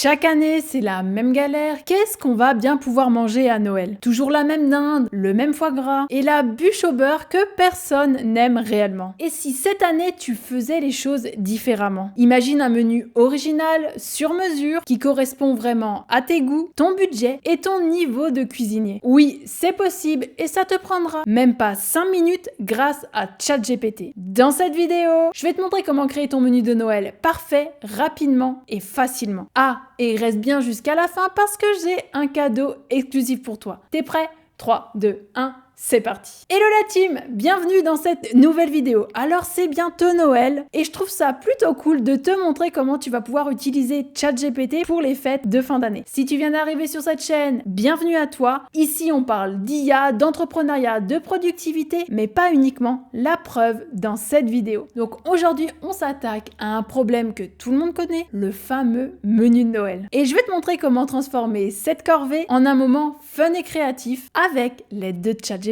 Chaque année, c'est la même galère. Qu'est-ce qu'on va bien pouvoir manger à Noël? Toujours la même dinde, le même foie gras et la bûche au beurre que personne n'aime réellement. Et si cette année, tu faisais les choses différemment? Imagine un menu original, sur mesure, qui correspond vraiment à tes goûts, ton budget et ton niveau de cuisinier. Oui, c'est possible et ça te prendra même pas 5 minutes grâce à ChatGPT. Dans cette vidéo, je vais te montrer comment créer ton menu de Noël parfait, rapidement et facilement. Ah, et reste bien jusqu'à la fin parce que j'ai un cadeau exclusif pour toi. T'es prêt? 3, 2, 1... c'est parti. Hello la team, bienvenue dans cette nouvelle vidéo. Alors c'est bientôt Noël et je trouve ça plutôt cool de te montrer comment tu vas pouvoir utiliser ChatGPT pour les fêtes de fin d'année. Si tu viens d'arriver sur cette chaîne, bienvenue à toi. Ici on parle d'IA, d'entrepreneuriat, de productivité, mais pas uniquement. La preuve dans cette vidéo. Donc aujourd'hui on s'attaque à un problème que tout le monde connaît, le fameux menu de Noël. Et je vais te montrer comment transformer cette corvée en un moment fun et créatif avec l'aide de ChatGPT.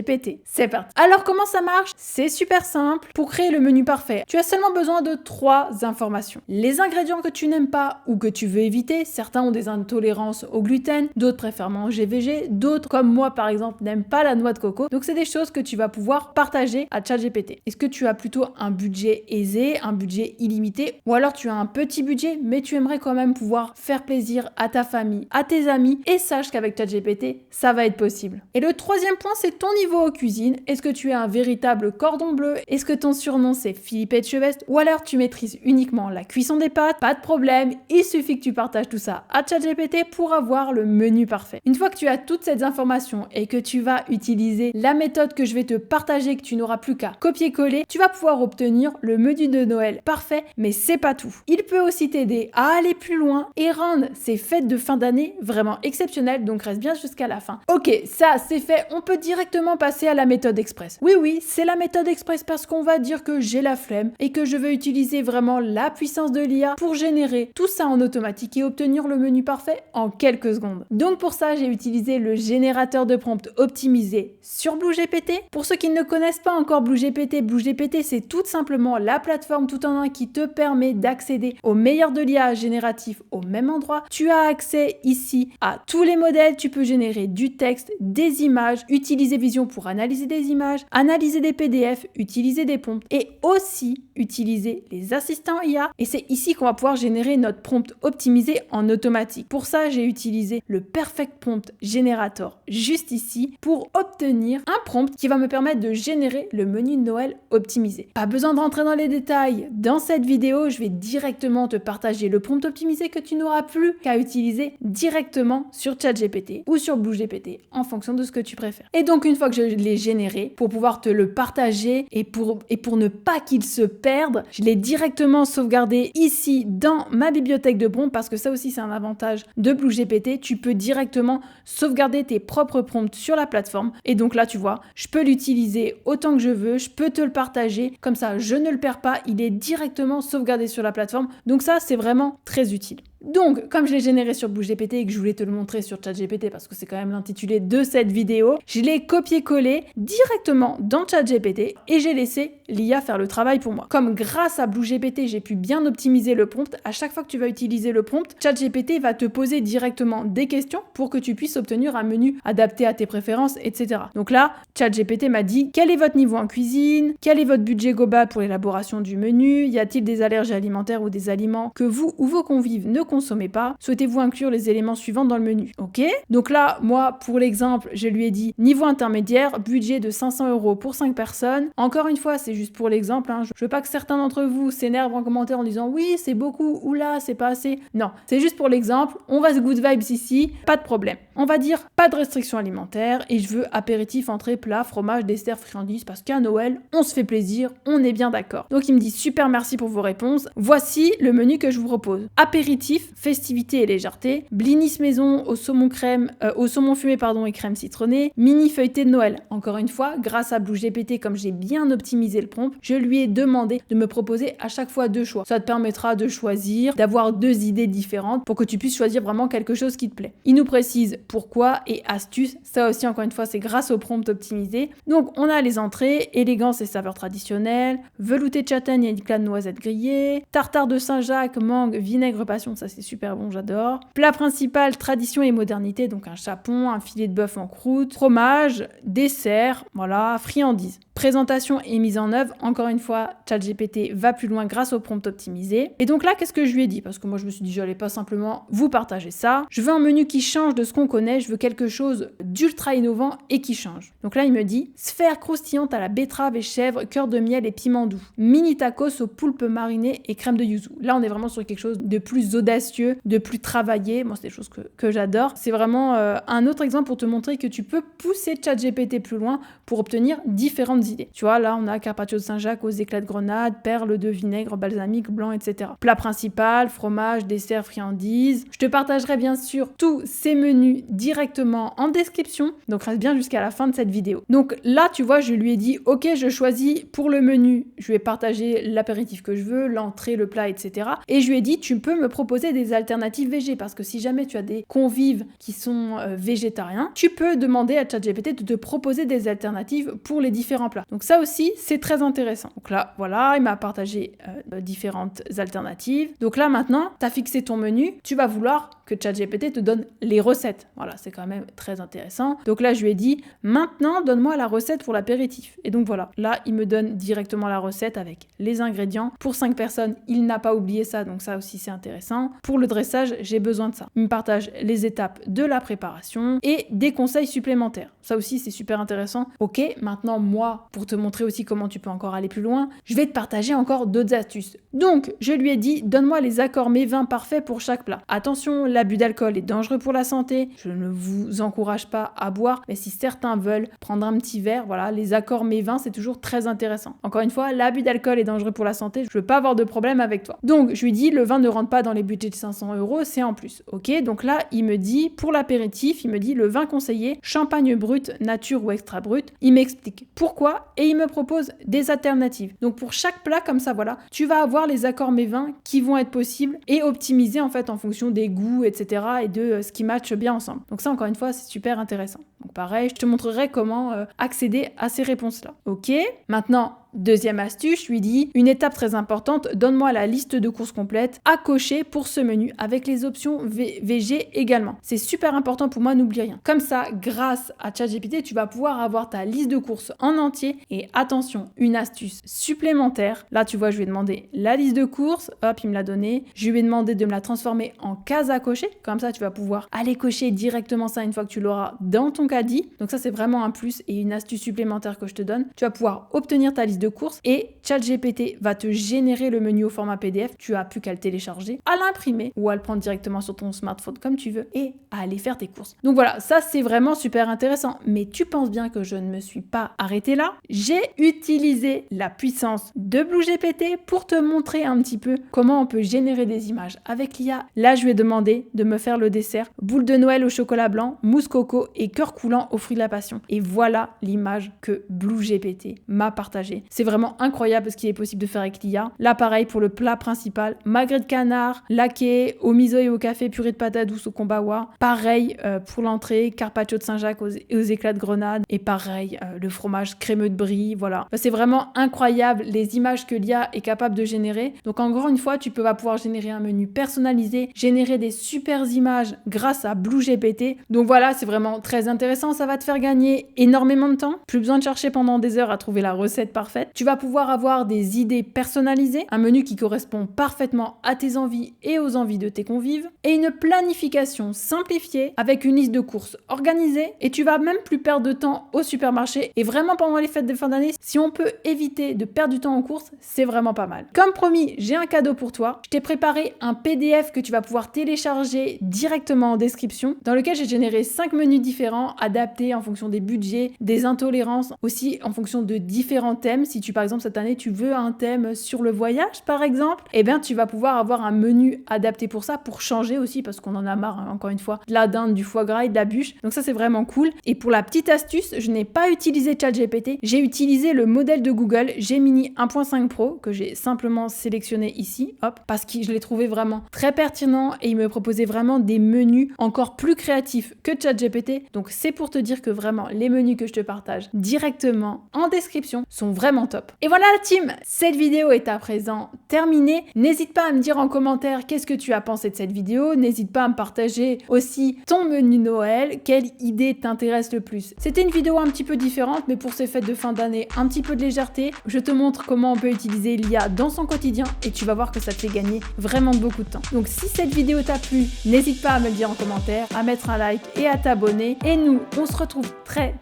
C'est parti. Alors comment ça marche? C'est super simple. Pour créer le menu parfait, tu as seulement besoin de 3 informations. Les ingrédients que tu n'aimes pas ou que tu veux éviter, certains ont des intolérances au gluten, d'autres préfèrent manger végé, d'autres comme moi par exemple n'aiment pas la noix de coco. Donc c'est des choses que tu vas pouvoir partager à ChatGPT. Est-ce que tu as plutôt un budget aisé, un budget illimité ou alors tu as un petit budget mais tu aimerais quand même pouvoir faire plaisir à ta famille, à tes amis et sache qu'avec ChatGPT, ça va être possible. Et le troisième point, c'est ton niveau aux cuisines. Est-ce que tu es un véritable cordon bleu? Est-ce que ton surnom c'est Philippe Etchebest? Ou alors tu maîtrises uniquement la cuisson des pâtes? Pas de problème, il suffit que tu partages tout ça à ChatGPT pour avoir le menu parfait. Une fois que tu as toutes ces informations et que tu vas utiliser la méthode que je vais te partager, que tu n'auras plus qu'à copier-coller, tu vas pouvoir obtenir le menu de Noël parfait, mais c'est pas tout. Il peut aussi t'aider à aller plus loin et rendre ces fêtes de fin d'année vraiment exceptionnelles, donc reste bien jusqu'à la fin. Ok, ça c'est fait, on peut directement passer à la méthode express. Oui, c'est la méthode express parce qu'on va dire que j'ai la flemme et que je veux utiliser vraiment la puissance de l'IA pour générer tout ça en automatique et obtenir le menu parfait en quelques secondes. Donc pour ça, j'ai utilisé le générateur de prompts optimisé sur BlueGPT. Pour ceux qui ne connaissent pas encore BlueGPT, c'est tout simplement la plateforme tout en un qui te permet d'accéder au meilleur de l'IA génératif au même endroit. Tu as accès ici à tous les modèles, tu peux générer du texte, des images, utiliser Vision pour analyser des images, analyser des PDF, utiliser des prompts et aussi utiliser les assistants IA. Et c'est ici qu'on va pouvoir générer notre prompt optimisé en automatique. Pour ça, j'ai utilisé le Perfect Prompt Generator juste ici pour obtenir un prompt qui va me permettre de générer le menu de Noël optimisé. Pas besoin de rentrer dans les détails. Dans cette vidéo, je vais directement te partager le prompt optimisé que tu n'auras plus qu'à utiliser directement sur ChatGPT ou sur BlueGPT en fonction de ce que tu préfères. Et donc une fois que je l'ai généré, pour pouvoir te le partager et pour ne pas qu'il se perde, je l'ai directement sauvegardé ici dans ma bibliothèque de prompts parce que ça aussi c'est un avantage de BlueGPT, tu peux directement sauvegarder tes propres prompts sur la plateforme et donc là tu vois, je peux l'utiliser autant que je veux, je peux te le partager, comme ça je ne le perds pas, il est directement sauvegardé sur la plateforme, donc ça c'est vraiment très utile. Donc, comme je l'ai généré sur BlueGPT et que je voulais te le montrer sur ChatGPT parce que c'est quand même l'intitulé de cette vidéo, je l'ai copié-collé directement dans ChatGPT et j'ai laissé l'IA faire le travail pour moi. Comme grâce à BlueGPT, j'ai pu bien optimiser le prompt, à chaque fois que tu vas utiliser le prompt, ChatGPT va te poser directement des questions pour que tu puisses obtenir un menu adapté à tes préférences, etc. Donc là, ChatGPT m'a dit quel est votre niveau en cuisine, quel est votre budget global pour l'élaboration du menu, y a-t-il des allergies alimentaires ou des aliments que vous ou vos convives ne consommez pas, souhaitez-vous inclure les éléments suivants dans le menu. Ok, donc là, moi, pour l'exemple, je lui ai dit niveau intermédiaire, budget de 500 € pour 5 personnes. Encore une fois, c'est juste pour l'exemple, hein. Je veux pas que certains d'entre vous s'énervent en commentaire en disant oui, c'est beaucoup, ou là, c'est pas assez. Non, c'est juste pour l'exemple, on va se good vibes ici, pas de problème. On va dire pas de restrictions alimentaires et je veux apéritif, entrée, plat, fromage, dessert, friandises parce qu'à Noël, on se fait plaisir, on est bien d'accord. Donc il me dit super merci pour vos réponses. Voici le menu que je vous propose. Apéritif, festivité et légèreté, blinis maison au saumon fumé et crème citronnée, mini feuilleté de Noël. Encore une fois, grâce à BlueGPT, comme j'ai bien optimisé le prompt, je lui ai demandé de me proposer à chaque fois 2 choix. Ça te permettra de choisir, d'avoir 2 idées différentes pour que tu puisses choisir vraiment quelque chose qui te plaît. Il nous précise pourquoi et astuces. Ça aussi, encore une fois, c'est grâce au prompt optimisé. Donc, on a les entrées, élégance et saveurs traditionnelles, velouté de châtaigne et éclat de noisettes grillées, tartare de Saint-Jacques, mangue, vinaigre passion, ça c'est super bon, j'adore. Plat principal, tradition et modernité, donc un chapon, un filet de bœuf en croûte, fromage, dessert, voilà, friandises. Présentation et mise en œuvre, encore une fois, ChatGPT va plus loin grâce au prompt optimisé. Et donc là, qu'est-ce que je lui ai dit? Parce que moi, je me suis dit, j'allais pas simplement vous partager ça. Je veux un menu qui change de ce qu'on connaît, je veux quelque chose d'ultra innovant et qui change. Donc là, il me dit, sphère croustillante à la betterave et chèvre, cœur de miel et piment doux. Mini tacos au poulpe mariné et crème de yuzu. Là, on est vraiment sur quelque chose de plus audacieux, de plus travaillé. Moi, c'est des choses que j'adore. C'est vraiment un autre exemple pour te montrer que tu peux pousser ChatGPT plus loin pour obtenir différentes idées. Tu vois, là, on a carpaccio de Saint-Jacques aux éclats de grenade, perles de vinaigre balsamique blanc, etc. Plat principal, fromage, dessert, friandises. Je te partagerai bien sûr tous ces menus directement en description, donc reste bien jusqu'à la fin de cette vidéo. Donc là, tu vois, je lui ai dit, ok, je choisis pour le menu, je lui ai partagé l'apéritif que je veux, l'entrée, le plat, etc. Et je lui ai dit, tu peux me proposer des alternatives végé, parce que si jamais tu as des convives qui sont végétariens, tu peux demander à ChatGPT de te proposer des alternatives pour les différents plats. Donc ça aussi, c'est très intéressant. Donc là, voilà, il m'a partagé différentes alternatives. Donc là, maintenant, tu as fixé ton menu, tu vas vouloir que ChatGPT te donne les recettes. Voilà, c'est quand même très intéressant. Donc là, je lui ai dit, maintenant, donne-moi la recette pour l'apéritif. Et donc voilà, là, il me donne directement la recette avec les ingrédients. Pour 5 personnes, il n'a pas oublié ça, donc ça aussi, c'est intéressant. Pour le dressage, j'ai besoin de ça. Il me partage les étapes de la préparation et des conseils supplémentaires. Ça aussi, c'est super intéressant. Ok, maintenant, moi, pour te montrer aussi comment tu peux encore aller plus loin, je vais te partager encore d'autres astuces. Donc, je lui ai dit, donne-moi les accords mets-vins parfaits pour chaque plat. Attention, l'abus d'alcool est dangereux pour la santé. Je ne vous encourage pas à boire, mais si certains veulent prendre un petit verre, voilà, les accords mets-vins, c'est toujours très intéressant. Encore une fois, l'abus d'alcool est dangereux pour la santé. Je veux pas avoir de problème avec toi. Donc, je lui dis, le vin ne rentre pas dans les budgets de 500 €, c'est en plus. Ok, donc là, il me dit, pour l'apéritif, il me dit le vin conseillé, champagne brut, nature ou extra brut. Il m'explique pourquoi et il me propose des alternatives. Donc, pour chaque plat, comme ça, voilà, tu vas avoir les accords mets-vins qui vont être possibles et optimisés en fait en fonction des goûts, etc. et de ce qui matche bien ensemble. Donc ça, encore une fois, c'est super intéressant. Donc pareil, je te montrerai comment accéder à ces réponses-là. Ok, maintenant, deuxième astuce, je lui dis une étape très importante, donne-moi la liste de courses complète à cocher pour ce menu avec les options VG également. C'est super important pour moi, n'oublie rien. Comme ça, grâce à ChatGPT, tu vas pouvoir avoir ta liste de courses en entier et attention, une astuce supplémentaire. Là, tu vois, je lui ai demandé la liste de courses, hop, il me l'a donnée. Je lui ai demandé de me la transformer en case à cocher. Comme ça, tu vas pouvoir aller cocher directement ça une fois que tu l'auras dans ton caddie. Donc ça, c'est vraiment un plus et une astuce supplémentaire que je te donne. Tu vas pouvoir obtenir ta liste de courses et ChatGPT va te générer le menu au format PDF. Tu as plus qu'à le télécharger, à l'imprimer ou à le prendre directement sur ton smartphone comme tu veux et à aller faire tes courses. Donc voilà, ça c'est vraiment super intéressant. Mais tu penses bien que je ne me suis pas arrêtée là. J'ai utilisé la puissance de BlueGPT pour te montrer un petit peu comment on peut générer des images avec l'IA. Là, je lui ai demandé de me faire le dessert, boule de Noël au chocolat blanc, mousse coco et cœur coulant aux fruits de la passion. Et voilà l'image que BlueGPT m'a partagée. C'est vraiment incroyable ce qu'il est possible de faire avec l'IA. Là, pareil pour le plat principal, magret de canard, laqué, au miso et au café, purée de patates douces au kombawa. Pareil pour l'entrée, carpaccio de Saint-Jacques aux éclats de grenade. Et pareil, le fromage crémeux de brie, voilà. C'est vraiment incroyable les images que l'IA est capable de générer. Donc encore une fois, tu vas pouvoir générer un menu personnalisé, générer des super images grâce à BlueGPT. Donc voilà, c'est vraiment très intéressant. Ça va te faire gagner énormément de temps. Plus besoin de chercher pendant des heures à trouver la recette parfaite. Tu vas pouvoir avoir des idées personnalisées, un menu qui correspond parfaitement à tes envies et aux envies de tes convives, et une planification simplifiée avec une liste de courses organisée. Et tu vas même plus perdre de temps au supermarché. Et vraiment pendant les fêtes de fin d'année, si on peut éviter de perdre du temps en courses, c'est vraiment pas mal. Comme promis, j'ai un cadeau pour toi. Je t'ai préparé un PDF que tu vas pouvoir télécharger directement en description, dans lequel j'ai généré 5 menus différents, adaptés en fonction des budgets, des intolérances, aussi en fonction de différents thèmes. Si par exemple cette année tu veux un thème sur le voyage par exemple, eh bien tu vas pouvoir avoir un menu adapté pour ça, pour changer aussi parce qu'on en a marre hein, encore une fois de la dinde, du foie gras et de la bûche. Donc ça c'est vraiment cool. Et pour la petite astuce, je n'ai pas utilisé ChatGPT, j'ai utilisé le modèle de Google Gemini 1.5 Pro que j'ai simplement sélectionné ici, hop, parce que je l'ai trouvé vraiment très pertinent et il me proposait vraiment des menus encore plus créatifs que ChatGPT. Donc c'est pour te dire que vraiment les menus que je te partage directement en description sont vraiment vraiment top. Et voilà la team, cette vidéo est à présent terminée. N'hésite pas à me dire en commentaire qu'est-ce que tu as pensé de cette vidéo. N'hésite pas à me partager aussi ton menu Noël, quelle idée t'intéresse le plus. C'était une vidéo un petit peu différente, mais pour ces fêtes de fin d'année, un petit peu de légèreté. Je te montre comment on peut utiliser l'IA dans son quotidien et tu vas voir que ça te fait gagner vraiment beaucoup de temps. Donc si cette vidéo t'a plu, n'hésite pas à me le dire en commentaire, à mettre un like et à t'abonner. Et nous, on se retrouve très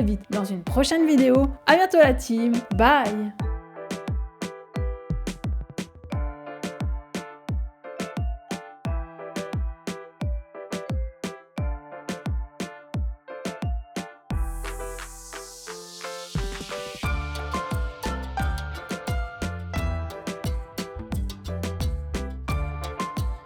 vite dans une prochaine vidéo. À bientôt la team, bye!